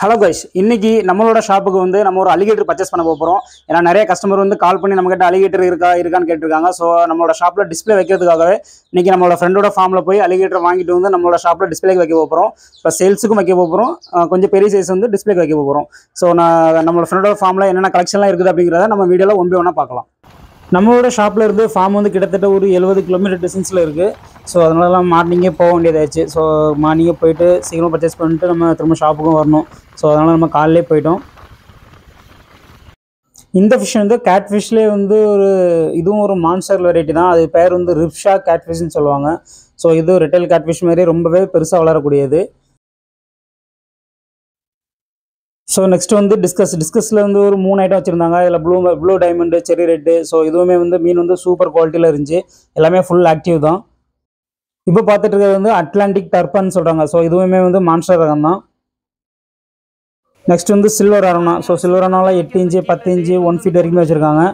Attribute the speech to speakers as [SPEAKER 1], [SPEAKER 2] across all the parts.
[SPEAKER 1] Hello guys, இன்னைக்கு நம்மளோட ஷாப்புக்கு வந்து நம்ம ஒரு அலிகேட்டர் பர்ச்சேஸ் பண்ண போகிறோம். ஏன்னா நிறைய கஸ்டமர் வந்து கால் பண்ணி நம்மகிட்ட அலிகேட்டர் இருக்கான்னு கேட்டிருக்காங்க. ஸோ நம்மளோட ஷாப்பில் டிஸ்பிளே வைக்கிறதுக்காகவே இன்னைக்கு நம்மளோட ஃப்ரெண்டோட ஃபார்மில் போய் அலிகேட்டர் வாங்கிட்டு வந்து நம்மளோட ஷாப்பில் டிஸ்பிளேக்கு வைக்க போகிறோம். இப்போ சேல்ஸுக்கும் வைக்க போகிறோம், கொஞ்சம் பெரிய சைஸ் வந்து டிஸ்பிளேக்கு வைக்க போகிறோம். ஸோ நம்மளோட ஃப்ரெண்டோட ஃபார்மில் என்னென்ன கலெக்ஷன்லாம் இருக்குது அப்படிங்கிறத நம்ம வீடியோவில் ஒன் பை ஒன்றா பார்க்கலாம். நம்மளோட ஷாப்பில் இருந்து ஃபார்ம் வந்து கிட்டத்தட்ட ஒரு 70 கிலோமீட்டர் டிஸ்டன்ஸில் இருக்குது. ஸோ அதனால மார்னிங்கே போக வேண்டியதாச்சு. ஸோ மார்னிங்கே போயிட்டு சீக்கிரமாக பர்ச்சேஸ் பண்ணிட்டு நம்ம திரும்ப ஷாப்புக்கும் வரணும். ஸோ அதனால் நம்ம காலையிலே போயிட்டோம். இந்த ஃபிஷ் வந்து கேட் ஃபிஷ்லேயே வந்து இதுவும் ஒரு மான்ஸ்டர் வெரைட்டி தான். அது பேர் வந்து ரிப்ஷா கேட் ஃபிஷ்னு சொல்லுவாங்க. ஸோ இது ரிட்டைல் கேட் ஃபிஷ் மாதிரி ரொம்பவே பெருசாக வளரக்கூடியது. ஸோ நெக்ஸ்ட் வந்து டிஸ்கஸில் வந்து ஒரு 3 ஐட்டம் வச்சுருந்தாங்க. இதில் ப்ளூ டைமண்டு, செரி ரெட்டு. ஸோ இதுவுமே வந்து மீன் வந்து சூப்பர் குவாலிட்டியில் இருந்துச்சு. எல்லாமே ஃபுல் ஆக்டிவ் தான். இப்போ பார்த்துட்டு இருக்கிறது வந்து அட்லாண்டிக் டர்பன் சொல்கிறாங்க. ஸோ இதுவுமே வந்து மான்ஸ்டர் ரகம் தான். நெக்ஸ்ட் வந்து சில்வர் அரவணா. ஸோ சில்வர் அரவணாவில் 8 இன்ச்சு, 10 இன்ச்சு, 1 ஃபீட் வரைக்கும் வச்சுருக்காங்க.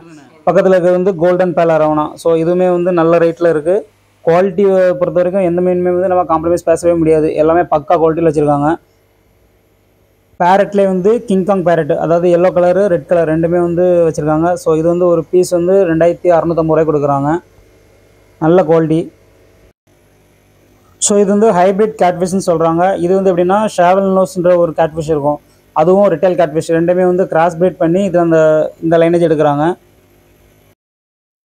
[SPEAKER 1] பக்கத்தில் இருக்கிறது வந்து கோல்டன் பேல் அரவணா. ஸோ இதுவுமே வந்து நல்ல ரேட்டில் இருக்குது. குவாலிட்டியை பொறுத்த வரைக்கும் எந்த மீனுமே வந்து நம்ம காம்ப்ரமைஸ் பேசவே முடியாது. எல்லாமே பக்கா குவாலிட்டியில் வச்சுருக்காங்க. பேரட்லேயே வந்து கிங்காங் பேரட், அதாவது எல்லோ கலரு ரெட் கலர் ரெண்டுமே வந்து வச்சுருக்காங்க. ஸோ இது வந்து ஒரு பீஸ் வந்து 2650 ரூபாய் கொடுக்குறாங்க. நல்ல குவாலிட்டி. ஸோ இது வந்து ஹைப்ரிட் கேட்ஃபிஷ்னு சொல்கிறாங்க. இது வந்து எப்படின்னா ஷாவல் நோஸ்ன்ற ஒரு கேட்ஃபிஷ் இருக்கும், அதுவும் ரிட்டைல் கேட்ஃபிஷ். ரெண்டுமே வந்து கிராஸ் பிரீட் பண்ணி இது இந்த லைனேஜ் எடுக்கிறாங்க.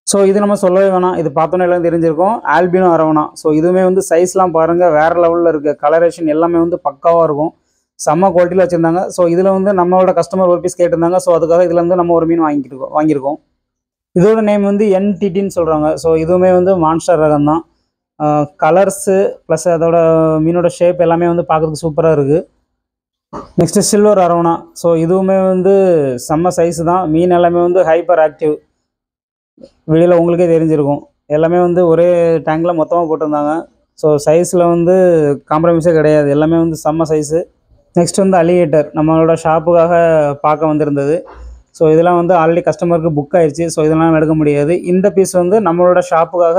[SPEAKER 1] ஸோ இது நம்ம சொல்லவே வேணாம், இது பார்த்தோன்னே எல்லாம் தெரிஞ்சிருக்கும். Alpino arowana. ஸோ இதுவுமே வந்து சைஸ்லாம் பாருங்கள் வேறு லெவலில் இருக்குது. கலரேஷன் எல்லாமே வந்து பக்காவாக இருக்கும். செம்ம குவாலிட்டியில் வச்சுருந்தாங்க. ஸோ இதில் வந்து நம்மளோட கஸ்டமர் ஒரு பீஸ் கேட்டிருந்தாங்க. ஸோ அதுக்காக இதில் வந்து நம்ம ஒரு மீன் வாங்கியிருக்கோம். இதோட நேம் வந்து NTTன்னு சொல்கிறாங்க. ஸோ இதுவுமே வந்து மான்ஸ்டர் ரகம் தான். கலர்ஸு ப்ளஸ் அதோட மீனோட ஷேப் எல்லாமே வந்து பார்க்குறதுக்கு சூப்பராக இருக்குது. நெக்ஸ்ட்டு சில்வர் அரவணா. ஸோ இதுவுமே வந்து செம்ம சைஸு தான். மீன் எல்லாமே வந்து ஹைப்பர் ஆக்டிவ். வெளியில் உங்களுக்கே தெரிஞ்சிருக்கும். எல்லாமே வந்து ஒரே டேங்கில் மொத்தமாக போட்டிருந்தாங்க. ஸோ சைஸில் வந்து காம்ப்ரமைஸே கிடையாது. எல்லாமே வந்து செம்ம சைஸு. நெக்ஸ்ட் வந்து அலிகேட்டர் நம்மளோட ஷாப்புக்காக பார்க்க வந்திருந்தது. ஸோ இதெல்லாம் வந்து ஆல்ரெடி கஸ்டமருக்கு புக் ஆயிடுச்சு. ஸோ இதெல்லாம் எடுக்க முடியாது. இந்த பீஸ் வந்து நம்மளோட ஷாப்புக்காக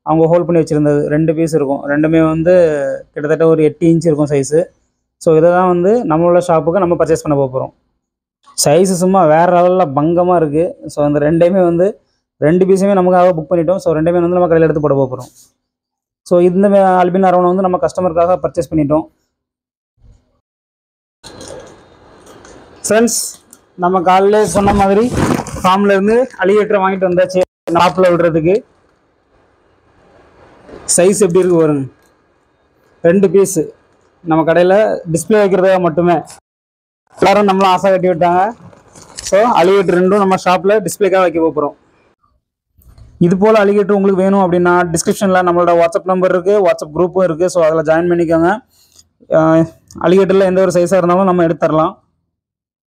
[SPEAKER 1] அவங்க ஹோல்ட் பண்ணி வச்சுருந்தது. 2 பீஸ் இருக்கும். ரெண்டுமே வந்து கிட்டத்தட்ட ஒரு 8 இன்ச் இருக்கும் சைஸு. ஸோ இதை தான் வந்து நம்மளோட ஷாப்புக்கு நம்ம பர்ச்சேஸ் பண்ண போகிறோம். சைஸு சும்மா வேறு லெவலில் பங்கமாக இருக்குது. ஸோ அந்த ரெண்டையுமே வந்து 2 பீஸுமே நமக்காக புக் பண்ணிட்டோம். ஸோ ரெண்டுமே வந்து நம்ம கடையில் எடுத்து போட போகிறோம். ஸோ இந்த ஆல்பின் அரவணை வந்து நம்ம கஸ்டமருக்காக பர்ச்சேஸ் பண்ணிட்டோம். ஃப்ரெண்ட்ஸ், நம்ம காலையில் சொன்ன மாதிரி ஃபார்மில் இருந்து அலிகேட்டர் வாங்கிட்டு வந்தாச்சு நாப்பில் விடுறதுக்கு. சைஸ் எப்படி இருக்குது பாருங்க. 2 பீஸு நம்ம கடையில் டிஸ்பிளே வைக்கிறதுக்காக மட்டுமே. எல்லோரும் நம்மளும் ஆசை கட்டி விட்டாங்க. ஸோ அலிகேட்டர் 2ம் நம்ம ஷாப்பில் டிஸ்பிளேக்காக வைக்க போகிறோம். இது போல் அலிகேட்டர் உங்களுக்கு வேணும் அப்படின்னா டிஸ்கிரிப்ஷனில் நம்மளோட வாட்ஸ்அப் நம்பர் இருக்குது, வாட்ஸ்அப் குரூப்பும் இருக்குது. ஸோ அதில் ஜாயின் பண்ணிக்கோங்க. அலிகேட்டரில் எந்த ஒரு சைஸாக இருந்தாலும் நம்ம எடுத்துடலாம்.